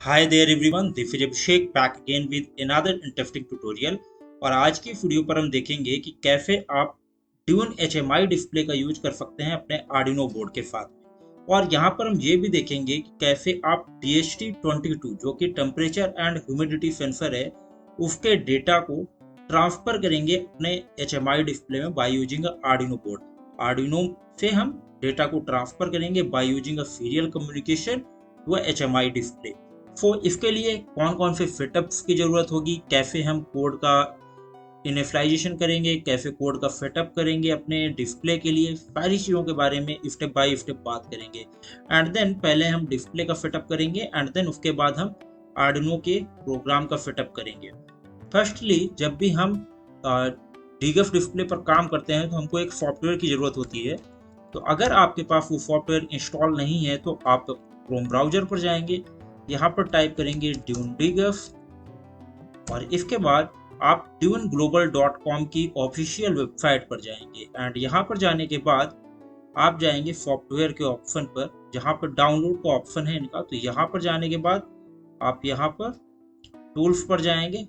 Hi there everyone, this is Abhishek back again with another interesting tutorial. और आज की video पर हम देखेंगे कि कैसे आप ड्यून एचएमआई डिस्प्ले का यूज कर सकते हैं अपने आर्डिनो बोर्ड के साथ में। और यहाँ पर हम ये भी देखेंगे कि कैसे आप DHT22 जो कि टेम्परेचर एंड ह्यूमिडिटी सेंसर है उसके डेटा को ट्रांसफर करेंगे अपने एचएमआई डिस्प्ले में by using Arduino board. Arduino से हम डेटा को ट्रांसफर करेंगे by using serial communication to HMI display. इसके लिए कौन कौन से सेटअप्स की जरूरत होगी, कैसे हम कोड का इनिशियलाइजेशन करेंगे, कैसे कोड का सेटअप करेंगे अपने डिस्प्ले के लिए, सारी चीज़ों के बारे में स्टेप बाय स्टेप बात करेंगे। एंड देन पहले हम डिस्प्ले का सेटअप करेंगे एंड देन उसके बाद हम आर्डिनो के प्रोग्राम का सेटअप करेंगे। फर्स्टली जब भी हम डीगफ डिस्प्ले पर काम करते हैं तो हमको एक सॉफ्टवेयर की ज़रूरत होती है। तो अगर आपके पास वो सॉफ्टवेयर इंस्टॉल नहीं है तो आप क्रोम ब्राउजर पर जाएंगे, यहाँ पर टाइप करेंगे ड्यून डीगफ और इसके बाद आप duneglobal.com की ऑफिशियल वेबसाइट पर जाएंगे। एंड यहाँ पर जाने के बाद आप जाएंगे सॉफ्टवेयर के ऑप्शन पर, जहाँ पर डाउनलोड का ऑप्शन है इनका। तो यहाँ पर जाने के बाद आप यहाँ पर टूल्स पर जाएंगे।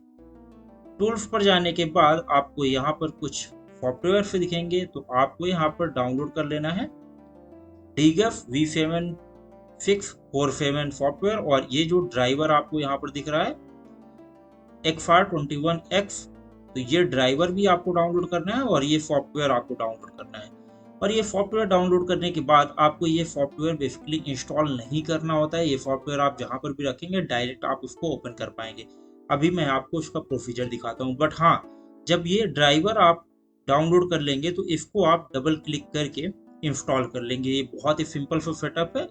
टूल्स पर जाने के बाद आपको यहाँ पर कुछ सॉफ्टवेयर से दिखेंगे, तो आपको यहाँ पर डाउनलोड कर लेना है डीगफ V7-647 सॉफ्टवेयर। और ये जो ड्राइवर आपको यहाँ पर दिख रहा है XR21X, तो ये ड्राइवर भी आपको डाउनलोड करना है और ये सॉफ्टवेयर आपको डाउनलोड करना है। और ये सॉफ्टवेयर डाउनलोड करने के बाद आपको ये सॉफ्टवेयर बेसिकली इंस्टॉल नहीं करना होता है। ये सॉफ्टवेयर आप जहाँ पर भी रखेंगे डायरेक्ट आप उसको ओपन कर पाएंगे। अभी मैं आपको उसका प्रोसीजर दिखाता हूँ। बट हाँ, जब ये ड्राइवर आप डाउनलोड कर लेंगे तो इसको आप डबल क्लिक करके इंस्टॉल कर लेंगे। ये बहुत ही सिंपल सा सेटअप है,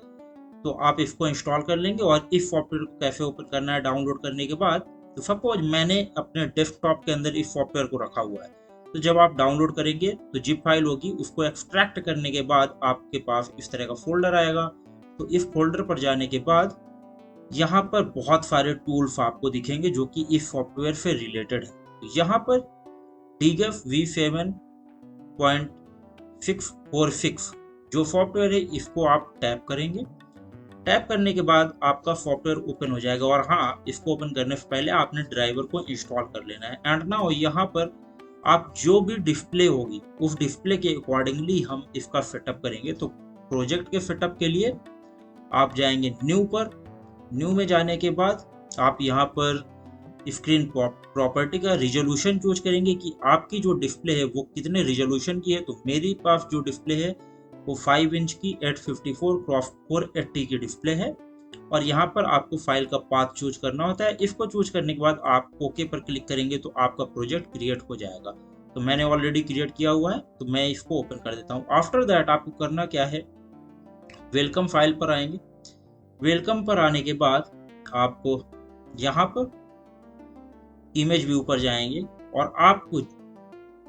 तो आप इसको इंस्टॉल कर लेंगे। और इस सॉफ्टवेयर को कैसे ओपन करना है डाउनलोड करने के बाद, तो सपोज मैंने अपने डेस्कटॉप के अंदर इस सॉफ्टवेयर को रखा हुआ है, तो जब आप डाउनलोड करेंगे तो जिप फाइल होगी, उसको एक्सट्रैक्ट करने के बाद आपके पास इस तरह का फोल्डर आएगा। तो इस फोल्डर पर जाने के बाद यहाँ पर बहुत सारे टूल्स आपको दिखेंगे जो कि इस सॉफ्टवेयर से रिलेटेड है। तो यहाँ पर डीगफ V7.646 जो सॉफ्टवेयर है इसको आप टैप करेंगे। टैप करने के बाद आपका सॉफ्टवेयर ओपन हो जाएगा। और हाँ, इसको ओपन करने से पहले आपने ड्राइवर को इंस्टॉल कर लेना है। एंड नाउ यहाँ पर आप जो भी डिस्प्ले होगी उस डिस्प्ले के अकॉर्डिंगली हम इसका सेटअप करेंगे। तो प्रोजेक्ट के सेटअप के लिए आप जाएंगे न्यू पर। न्यू में जाने के बाद आप यहाँ पर स्क्रीन प्रॉपर्टी का रिजोल्यूशन चूज करेंगे कि आपकी जो डिस्प्ले है वो कितने रिजोल्यूशन की है। तो मेरे पास जो डिस्प्ले है वो 5 इंच की 854x480 की डिस्प्ले है। और यहाँ पर आपको फाइल का पाथ चूज करना होता है। इसको चूज करने के बाद आप ओके पर क्लिक करेंगे तो आपका प्रोजेक्ट क्रिएट हो जाएगा। तो मैंने ऑलरेडी क्रिएट किया हुआ है, तो मैं इसको ओपन कर देता हूँ। आफ्टर दैट आपको करना क्या है, वेलकम फाइल पर आएंगे। वेलकम पर आने के बाद आपको यहाँ पर इमेज व्यू पर जाएंगे और आपको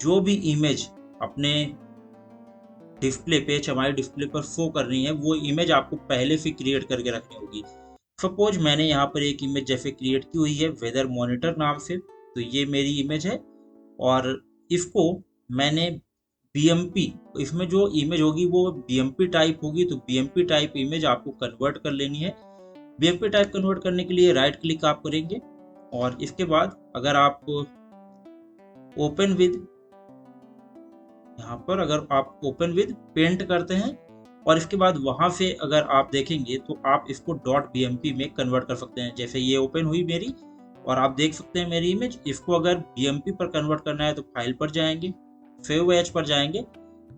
जो भी इमेज अपने डिस्प्ले पे हमारे डिस्प्ले पर शो करनी है वो इमेज आपको पहले से क्रिएट करके रखनी होगी। सपोज मैंने यहाँ पर एक इमेज जैसे क्रिएट की हुई है वेदर मॉनिटर नाम से, तो ये मेरी इमेज है। और इसको मैंने BMP, इसमें जो इमेज होगी वो BMP टाइप होगी, तो BMP टाइप इमेज आपको कन्वर्ट कर लेनी है। BMP टाइप कन्वर्ट करने के लिए राइट क्लिक आप करेंगे और इसके बाद अगर आप ओपन विद, यहाँ पर अगर आप ओपन विद पेंट करते हैं और इसके बाद वहां से अगर आप देखेंगे तो आप इसको .bmp में कन्वर्ट कर सकते हैं। जैसे ये ओपन हुई मेरी और आप देख सकते हैं मेरी इमेज। इसको अगर BMP पर कन्वर्ट करना है तो फाइल पर जाएंगे, सेव एज पर जाएंगे,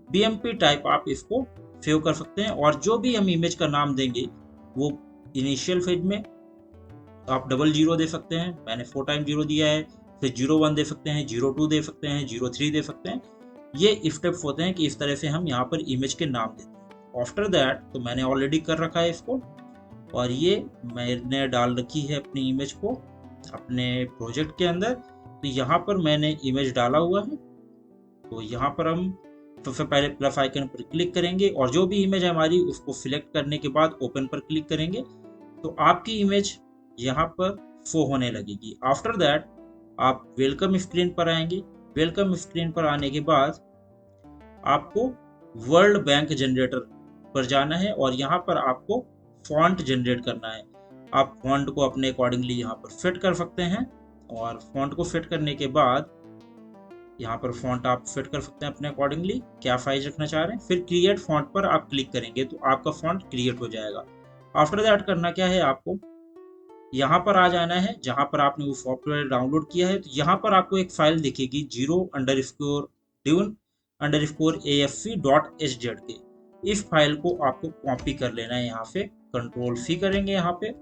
BMP टाइप आप इसको सेव कर सकते हैं। और जो भी हम इमेज का नाम देंगे वो इनिशियल फेज में आप 00 दे सकते हैं, मैंने 4 टाइम 0 दिया है। फिर 01 दे सकते हैं, 02 दे सकते हैं, 03 दे सकते हैं। ये स्टेप्स होते हैं कि इस तरह से हम यहाँ पर इमेज के नाम देते हैं। आफ्टर दैट तो मैंने ऑलरेडी कर रखा है इसको, और ये मैंने डाल रखी है अपनी इमेज को अपने प्रोजेक्ट के अंदर। तो यहाँ पर मैंने इमेज डाला हुआ है। तो यहाँ पर हम सबसे पहले प्लस आइकन पर क्लिक करेंगे और जो भी इमेज है हमारी उसको सिलेक्ट करने के बाद ओपन पर क्लिक करेंगे तो आपकी इमेज यहाँ पर शो होने लगेगी। आफ्टर दैट आप वेलकम स्क्रीन पर आएंगे। वेलकम स्क्रीन पर आने के बाद आपको वर्ल्ड बैंक जनरेटर पर जाना है और यहाँ पर आपको फॉन्ट जनरेट करना है। आप फॉन्ट को अपने अकॉर्डिंगली यहाँ पर फिट कर सकते हैं, और फॉन्ट को फिट करने के बाद यहाँ पर फॉन्ट आप फिट कर सकते हैं अपने अकॉर्डिंगली, क्या साइज रखना चाह रहे हैं। फिर क्रिएट फॉन्ट पर आप क्लिक करेंगे तो आपका फॉन्ट क्रिएट हो जाएगा। आफ्टर दैट करना क्या है, आपको यहाँ पर आ जाना है जहाँ पर आपने वो सॉफ्टवेयर डाउनलोड किया है। तो यहाँ पर आपको एक फाइल दिखेगी 0_dune_afc.hz के। इस फाइल को आपको कॉपी कर लेना है, यहाँ से कंट्रोल सी करेंगे यहाँ पे।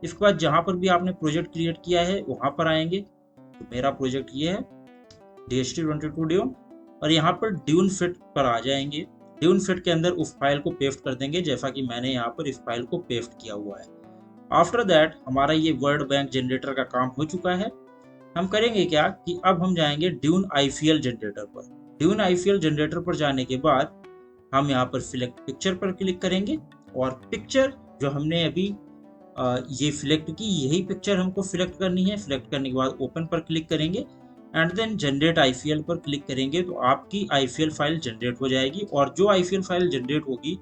इसके बाद जहाँ पर भी आपने प्रोजेक्ट क्रिएट किया है वहाँ पर आएंगे। तो मेरा प्रोजेक्ट ये है DHT22 ड्यून, और यहाँ पर ड्यून फिट पर आ जाएंगे। ड्यून फिट के अंदर उस फाइल को पेस्ट कर देंगे जैसा कि मैंने यहाँ पर इस फाइल को पेस्ट किया हुआ है। आफ्टर दैट हमारा ये वर्ड बैंक जनरेटर का काम हो चुका है। हम करेंगे क्या कि अब हम जाएंगे ड्यून ICL जनरेटर पर। ड्यून ICL जनरेटर पर जाने के बाद हम यहाँ पर सिलेक्ट पिक्चर पर क्लिक करेंगे, और पिक्चर जो हमने अभी ये सिलेक्ट की, यही पिक्चर हमको सिलेक्ट करनी है। सिलेक्ट करने के बाद ओपन पर क्लिक करेंगे एंड देन जनरेट ICL पर क्लिक करेंगे तो आपकी ICL फाइल जनरेट हो जाएगी। और जो ICL फाइल जनरेट होगी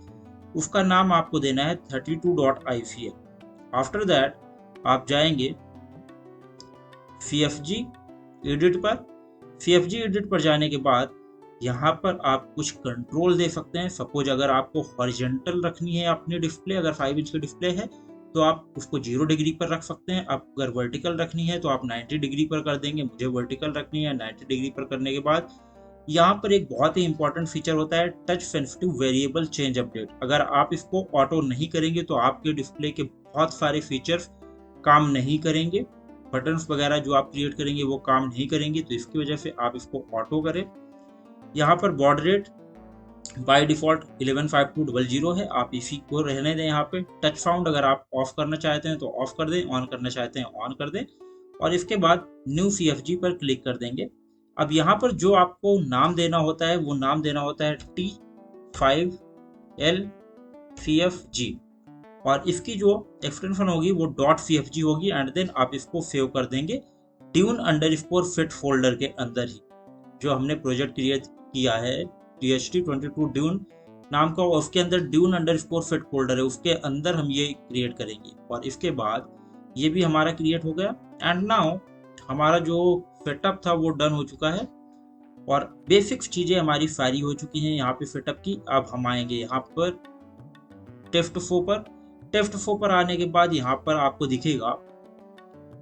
उसका नाम आपको देना है 32.ICL। आफ्टर दैट आप जाएंगे CFG एडिट पर। CFG एडिट पर जाने के बाद यहाँ पर आप कुछ कंट्रोल दे सकते हैं। सपोज अगर आपको हॉरिजॉन्टल रखनी है अपनी डिस्प्ले, अगर 5 इंच की डिस्प्ले है तो आप उसको 0 डिग्री पर रख सकते हैं। आप अगर वर्टिकल रखनी है तो आप 90 डिग्री पर कर देंगे। मुझे वर्टिकल रखनी है। 90 डिग्री पर करने के बाद यहाँ पर एक बहुत ही इंपॉर्टेंट फीचर होता है touch sensitive variable change update. अगर आप इसको ऑटो नहीं करेंगे तो आपके डिस्प्ले के बहुत सारे फीचर्स काम नहीं करेंगे। बटन्स वगैरह जो आप क्रिएट करेंगे वो काम नहीं करेंगे, तो इसकी वजह से आप इसको ऑटो करें। यहाँ पर बॉर्ड रेट बाय डिफॉल्ट 115200 है, आप इसी को रहने दें। यहाँ पे टच साउंड अगर आप ऑफ करना चाहते हैं तो ऑफ कर दें, ऑन करना चाहते हैं ऑन कर दें, और इसके बाद न्यू CFG पर क्लिक कर देंगे। अब यहाँ पर जो आपको नाम देना होता है वो नाम देना होता है T5LCFG, और इसकी जो एक्सटेंशन होगी वो .cfg होगी। एंड देन आप इसको सेव कर देंगे tune_fit फोल्डर के अंदर ही, जो हमने प्रोजेक्ट क्रिएट किया है DHT22 ड्यून नाम का, उसके अंदर tune_fit फोल्डर है, उसके अंदर हम ये क्रिएट करेंगे। और इसके बाद ये भी हमारा क्रिएट हो गया। एंड नाउ हमारा जो सेटअप था वो डन हो चुका है, और बेसिक्स चीज़ें हमारी सारी हो चुकी हैं यहाँ पे सेटअप की। अब हम आएंगे यहाँ पर टेस्ट4 पर। टेस्ट4 पर आने के बाद यहाँ पर आपको दिखेगा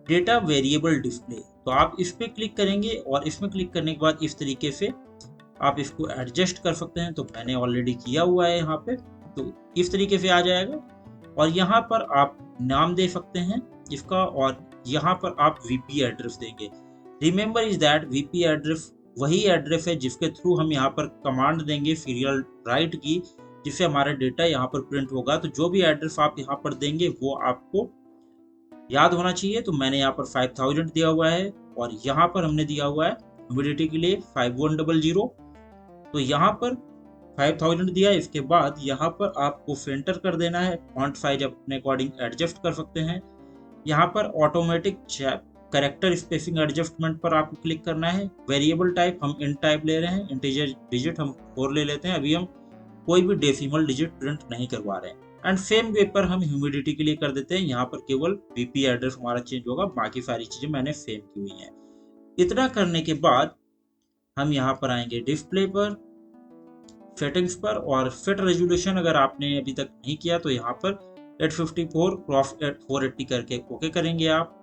डेटा वेरिएबल डिस्प्ले, तो आप इस पर क्लिक करेंगे, और इसमें क्लिक करने के बाद इस तरीके से आप इसको एडजस्ट कर सकते हैं। तो मैंने ऑलरेडी किया हुआ है यहाँ पे, तो इस तरीके से आ जाएगा। और यहाँ पर आप नाम दे सकते हैं इसका, और यहाँ पर आप VP एड्रेस देंगे। Remember is that VP address वही एड्रेस है जिसके थ्रू हम यहाँ पर कमांड देंगे सीरियल राइट की, जिससे हमारा डेटा यहाँ पर प्रिंट होगा। तो जो भी एड्रेस आप यहाँ पर देंगे वो आपको याद होना चाहिए। तो मैंने यहाँ पर 5000 दिया हुआ है, और यहाँ पर हमने दिया हुआ है ह्यूमिडिटी के लिए 5100। तो यहाँ पर 5000 दिया। इसके बाद यहाँ पर आपको सेंटर कर देना है। फॉन्ट साइज अपने अकॉर्डिंग एडजस्ट कर सकते हैं। यहाँ पर ऑटोमेटिक कैरेक्टर स्पेसिंग एडजस्टमेंट पर आपको क्लिक करना है। वेरिएबल टाइप हम int टाइप ले रहे हैं, इंटीजर डिजिट हम 4 ले लेते हैं। अभी हम कोई भी डेसिमल डिजिट प्रिंट नहीं करवा रहे हैं। एंड सेम वे पर हम ह्यूमिडिटी के लिए कर देते हैं। यहाँ पर केवल VP एड्रेस हमारा चेंज होगा, बाकी सारी चीजें मैंने सेम की हुई हैं। इतना करने के बाद हम यहाँ पर आएंगे डिस्प्ले पर, सेटिंग्स पर, और फिट रेजोल्यूशन अगर आपने अभी तक नहीं किया तो यहाँ पर 854x480 करके ओके करेंगे आप।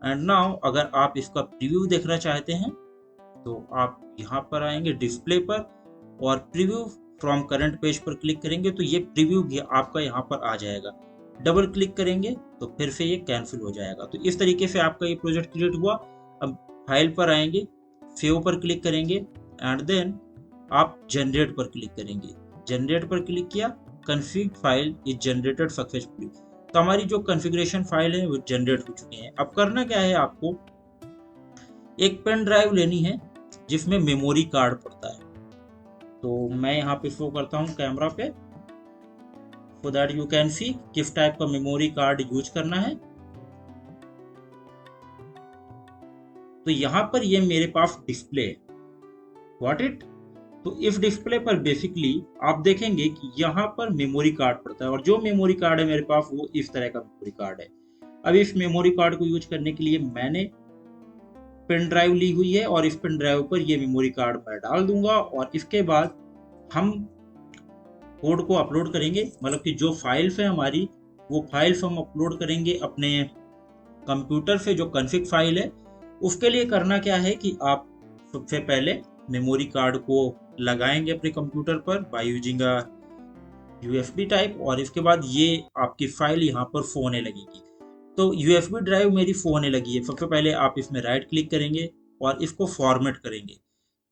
एंड नाउ अगर आप इसका प्रीव्यू देखना चाहते हैं तो आप यहाँ पर आएंगे डिस्प्ले पर, और प्रीव्यू फ्रॉम करंट पेज पर क्लिक करेंगे तो ये प्रीव्यू भी आपका यहाँ पर आ जाएगा। डबल क्लिक करेंगे तो फिर से ये कैंसिल हो जाएगा। तो इस तरीके से आपका ये प्रोजेक्ट क्रिएट हुआ। अब फाइल पर आएंगे, सेव पर क्लिक करेंगे, एंड देन आप जनरेट पर क्लिक करेंगे। जनरेट पर क्लिक किया, config file is generated successfully. तो हमारी जो कॉन्फ़िगरेशन फाइल है वो जनरेट हो चुकी है। अब करना क्या है, आपको एक पेन ड्राइव लेनी है जिसमें मेमोरी कार्ड पड़ता है। तो मैं यहाँ पे शो करता हूँ कैमरा पे, so that you can see किस टाइप का मेमोरी कार्ड यूज करना है। तो यहाँ पर ये मेरे पास डिस्प्ले है, व्हाट इट। तो इस डिस्प्ले पर बेसिकली आप देखेंगे कि यहाँ पर मेमोरी कार्ड पड़ता है, और जो मेमोरी कार्ड है मेरे पास वो इस तरह का मेमोरी कार्ड है। अब इस मेमोरी कार्ड को यूज करने के लिए मैंने पेन ड्राइव ली हुई है और इस पेन ड्राइव पर ये मेमोरी कार्ड मैं डाल दूंगा और इसके बाद हम कोड को अपलोड करेंगे। मतलब कि जो फाइल्स है हमारी, वो फाइल्स हम अपलोड करेंगे अपने कंप्यूटर से। जो कॉन्फ़िग फाइल है उसके लिए करना क्या है कि आप सबसे पहले मेमोरी कार्ड को लगाएंगे अपने कंप्यूटर पर by using a USB type, और इसके बाद ये आपकी फाइल यहाँ पर शो होने लगेगी। तो यूएसबी ड्राइव मेरी शो होने लगी है। सबसे पहले आप इसमें राइट क्लिक करेंगे और इसको फॉर्मेट करेंगे।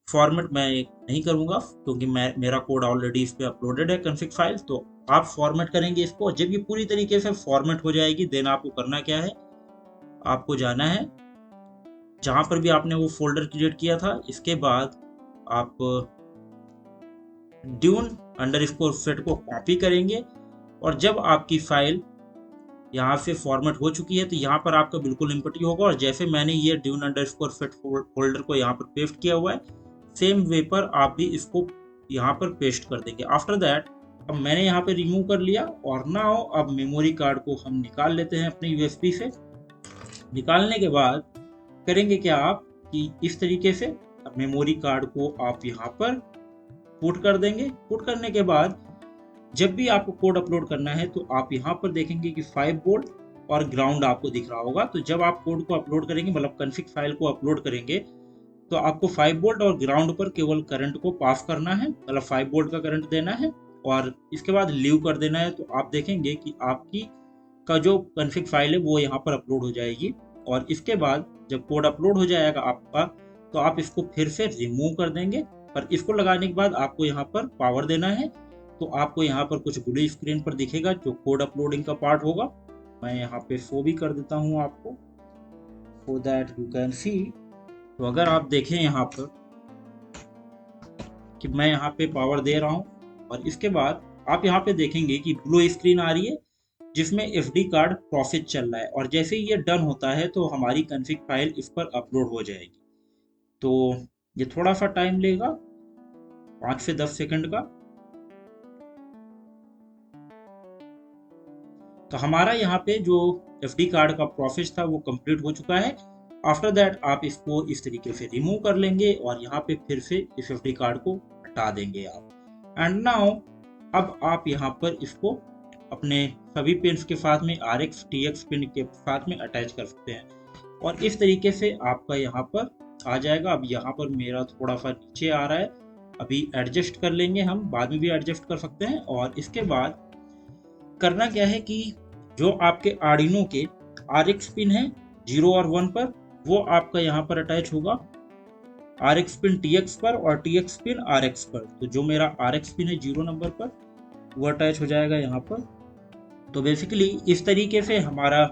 फॉर्मेट मैं नहीं करूँगा क्योंकि मेरा कोड ऑलरेडी इस पर अपलोडेड है कॉन्फ़िग फाइल। तो आप फॉर्मेट करेंगे इसको। जब ये पूरी तरीके से फॉर्मेट हो जाएगी देन आपको करना क्या है, आपको जाना है जहाँ पर भी आपने वो फोल्डर क्रिएट किया था। इसके बाद आप dune_set को कॉपी करेंगे और जब आपकी फाइल यहाँ से फॉर्मेट हो चुकी है तो यहाँ पर आपका बिल्कुल इम्पटी होगा। और जैसे मैंने ये dune_set फोल्डर को यहाँ पर पेस्ट किया हुआ है, सेम वे पर आप भी इसको यहाँ पर पेस्ट कर देंगे। आफ्टर दैट अब मैंने यहाँ पे रिमूव कर लिया और नाउ अब मेमोरी कार्ड को हम निकाल लेते हैं अपने यूएसबी से। निकालने के बाद करेंगे क्या आप कि इस तरीके से मेमोरी कार्ड को आप यहाँ पर पुट कर देंगे। पुट करने के बाद जब भी आपको कोड अपलोड करना है तो आप यहाँ पर देखेंगे कि 5 वोल्ट और ग्राउंड आपको दिख रहा होगा। तो जब आप कोड को अपलोड करेंगे, मतलब कॉन्फ़िग फाइल को अपलोड करेंगे, तो आपको 5 वोल्ट और ग्राउंड पर केवल करंट को पास करना है, मतलब 5 वोल्ट का करंट देना है और इसके बाद लीव कर देना है। तो आप देखेंगे कि आपकी का जो कॉन्फ़िग फाइल है वो यहाँ पर अपलोड हो जाएगी। और इसके बाद जब कोड अपलोड हो जाएगा आपका, तो आप इसको फिर से रिमूव कर देंगे। पर इसको लगाने के बाद आपको यहाँ पर पावर देना है। तो आपको यहाँ पर कुछ ब्लू स्क्रीन पर दिखेगा जो कोड अपलोडिंग का पार्ट होगा। मैं यहाँ पे शो भी कर देता हूँ आपको, so that you can see. तो अगर आप देखें यहाँ पर कि मैं यहाँ पे पावर दे रहा हूँ और इसके बाद आप यहाँ पे देखेंगे कि ब्लू स्क्रीन आ रही है जिसमें एफडी कार्ड प्रोसेस चल रहा है। और जैसे ही ये डन होता है तो हमारी कॉन्फ़िग फाइल इस पर अपलोड हो जाएगी। तो ये थोड़ा सा टाइम लेगा, 5 से 10 सेकंड का। तो हमारा यहाँ पे जो एफडी कार्ड का प्रोसेस था वो कंप्लीट हो चुका है। आफ्टर दैट आप इसको इस तरीके से रिमूव कर लेंगे और यहाँ पे फिर से इस एफडी कार्ड को हटा देंगे आप। एंड नाउ अब आप यहाँ पर इसको अपने सभी पिन्स के साथ में RX TX पिन के साथ में अटैच कर सकते हैं और इस तरीके से आपका यहाँ पर आ जाएगा। अब यहाँ पर मेरा थोड़ा सा नीचे आ रहा है, अभी एडजस्ट कर लेंगे, हम बाद में भी एडजस्ट कर सकते हैं। और इसके बाद करना क्या है कि जो आपके आर्डिनो के RX पिन है 0 और 1 पर, वो आपका यहाँ पर अटैच होगा RX पिन TX पर और TX पिन RX पर। तो जो मेरा RX पिन है 0 नंबर पर वो अटैच हो जाएगा यहाँ पर। तो बेसिकली इस तरीके से हमारा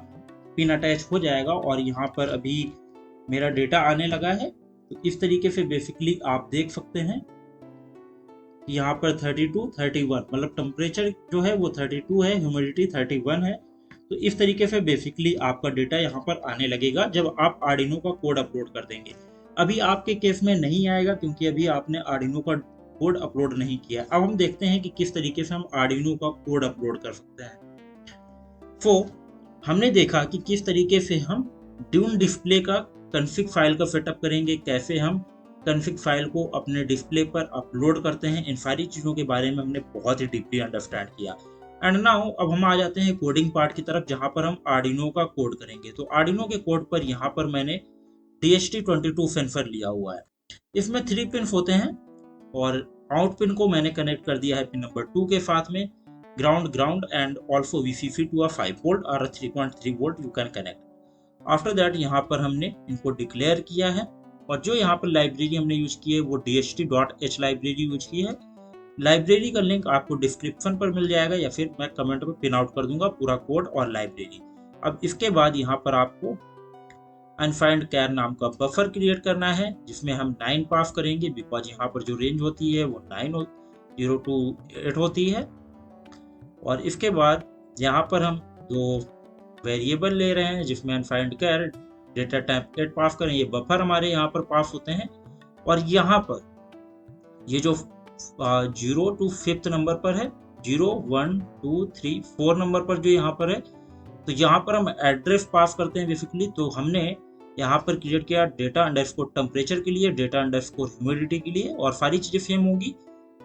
पिन अटैच हो जाएगा और यहाँ पर अभी मेरा डेटा आने लगा है। तो इस तरीके से बेसिकली आप देख सकते हैं कि यहाँ पर 32 31, मतलब टेम्परेचर जो है वो 32 है, ह्यूमिडिटी 31 है। तो इस तरीके से बेसिकली आपका डेटा यहाँ पर आने लगेगा जब आप आर्डिनो का कोड अपलोड कर देंगे। अभी आपके केस में नहीं आएगा क्योंकि अभी आपने आर्डिनो का कोड अपलोड नहीं किया। अब हम देखते हैं कि किस तरीके से हम आर्डिनो का कोड अपलोड कर सकते हैं। तो हमने देखा कि किस तरीके से हम ड्यून डिस्प्ले का कॉन्फ़िग फाइल का सेटअप करेंगे, कैसे हम कॉन्फ़िग फाइल को अपने डिस्प्ले पर अपलोड करते हैं। इन सारी चीज़ों के बारे में हमने बहुत ही डीपली अंडरस्टैंड किया। एंड नाउ अब हम आ जाते हैं कोडिंग पार्ट की तरफ जहाँ पर हम आर्डिनो का कोड करेंगे। तो आर्डिनो के कोड पर यहाँ पर मैंने DHT22 सेंसर लिया हुआ है। इसमें 3 पिन होते हैं और आउट पिन को मैंने कनेक्ट कर दिया है पिन नंबर 2 के साथ में। ground and also VCC to a 5 volt or a 3.3 volt you can connect. After that यहाँ पर हमने इनको डिक्लेयर किया है और जो यहाँ पर लाइब्रेरी हमने यूज की है वो DHT.H लाइब्रेरी यूज की है। लाइब्रेरी का लिंक आपको डिस्क्रिप्शन पर मिल जाएगा या फिर मैं कमेंट में पिन आउट कर दूंगा पूरा कोड और लाइब्रेरी। अब इसके बाद यहाँ पर आपको अनफाइंड कैर नाम का बफर क्रिएट करना है जिसमें हम 9 पास करेंगे, बिकॉज यहाँ पर जो रेंज होती है वो 9 0 to 8 होती है। और इसके बाद यहाँ पर हम 2 वेरिएबल ले रहे हैं जिसमें अनफाइंड कैर डेटा टाइप 8 पास करें। ये बफर हमारे यहाँ पर पास होते हैं और यहाँ पर ये जो 0 to 5th नंबर पर है, 0 1 2 3 4 नंबर पर जो यहाँ पर है तो यहाँ पर हम एड्रेस पास करते हैं बेसिकली। तो हमने यहाँ पर क्रिएट किया डेटा अंडरस्कोर टेम्परेचर के लिए, डेटा अंडरस्कोर ह्यूमिडिटी के लिए, और सारी चीज़ें सेम होंगी।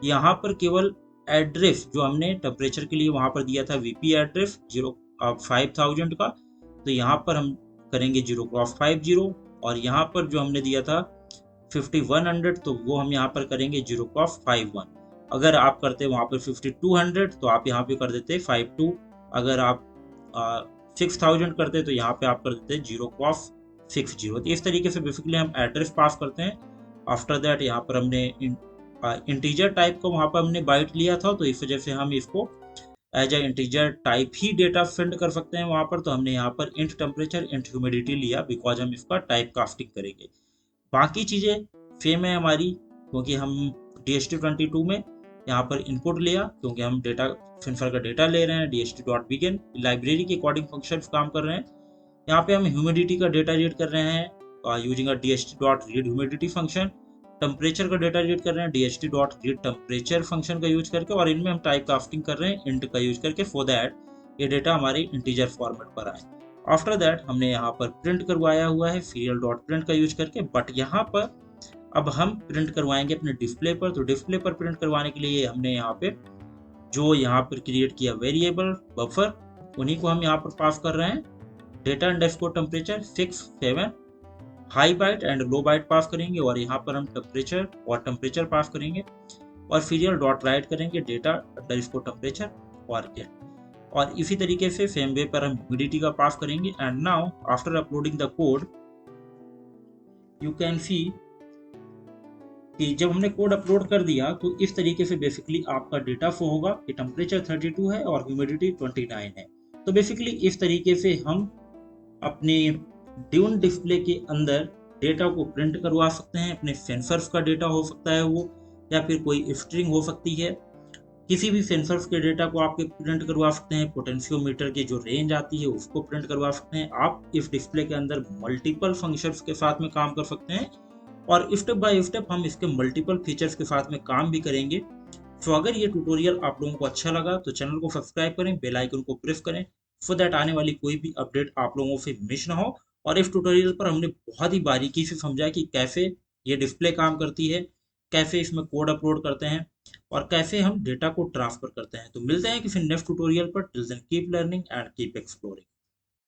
यहाँ पर केवल एड्रेस जो हमने टेम्परेचर के लिए वहाँ पर दिया था वीपी एड्रेस 5000 का, तो यहाँ पर हम करेंगे 0x50, और यहाँ पर जो हमने दिया था 5100, तो वो हम यहाँ पर करेंगे 0x51। अगर आप करते वहाँ पर 5200 तो आप यहाँ पे कर देते 52। अगर आप 6000 करते तो यहाँ पे आप कर देते 0x60। तो इस तरीके से बेसिकली हम एड्रेस पास करते हैं। आफ्टर दैट यहाँ पर हमने इंटीजर टाइप का वहाँ पर हमने बाइट लिया था, तो इस वजह से हम इसको एज ए इंटीजर टाइप ही डेटा सेंड कर सकते हैं वहाँ पर। तो हमने यहाँ पर इंट टेम्परेचर इंट ह्यूमिडिटी लिया, बिकॉज हम इसका टाइप कास्टिंग करेंगे। बाकी चीज़ें सेम है हमारी, क्योंकि हम DHT22 में यहाँ पर इनपुट लिया, क्योंकि हम डेटा सेंसर का डेटा ले रहे हैं। DHT.begin लाइब्रेरी के अकॉर्डिंग फंक्शन काम कर रहे हैं। यहाँ पे हम ह्यूमिडिटी का डेटा रीड कर रहे हैं using DHT.read humidity function. Temperature का डेटा रीड कर रहे हैं DHT.read टेम्परेचर फंक्शन का यूज करके, और इनमें हम टाइप कास्टिंग कर रहे हैं इंट का यूज करके, फॉर दैट ये डेटा हमारे इंटीजर फॉर्मेट पर आए। आफ्टर दैट हमने यहाँ पर प्रिंट करवाया हुआ है serial.print का यूज करके, बट यहाँ पर अब हम प्रिंट करवाएंगे अपने डिस्प्ले पर। तो डिस्प्ले पर प्रिंट करवाने के लिए हमने यहाँ पे जो यहाँ पर क्रिएट किया वेरिएबल बफर, उन्हीं को हम यहाँ पर पास कर रहे हैं। Data underscore temperature 6 7 high byte and low byte pass करेंगे, और यहाँ पर हम टेम्परेचर और टेम्परेचर पास करेंगे, और serial.write करेंगे डेटा अंडरस्कोर टेम्परेचर और गेट। और इसी तरीके से सेम वे पर हम ह्यूमिडिटी का पास करेंगे। And now after uploading the code you can see कि जब हमने कोड अपलोड कर दिया तो इस तरीके से बेसिकली आपका डेटा शो होगा कि टेम्परेचर 32 है और ह्यूमिडिटी 29 है। तो बेसिकली इस तरीके से हम अपने ड्यून डिस्प्ले के अंदर डेटा को प्रिंट करवा सकते हैं। अपने सेंसर्स का डेटा हो सकता है वो, या फिर कोई स्ट्रिंग हो सकती है, किसी भी सेंसर्स के डेटा को आप प्रिंट करवा सकते हैं। पोटेंशियोमीटर की जो रेंज आती है उसको प्रिंट करवा सकते हैं। आप इस डिस्प्ले के अंदर मल्टीपल फंक्शंस के साथ में काम कर सकते हैं, और स्टेप बाय स्टेप हम इसके मल्टीपल फीचर्स के साथ में काम भी करेंगे। तो अगर ये ट्यूटोरियल आप लोगों को अच्छा लगा तो चैनल को सब्सक्राइब करें, बेल आइकन को प्रेस करें, सो दैट आने वाली कोई भी अपडेट आप लोगों से मिस ना हो। और इस ट्यूटोरियल पर हमने बहुत ही बारीकी से समझा कि कैसे ये डिस्प्ले काम करती है, कैसे इसमें कोड अपलोड करते हैं, और कैसे हम डेटा को ट्रांसफर करते हैं। तो मिलते हैं किसी नेक्स्ट ट्यूटोरियल पर। Till then keep learning and keep exploring.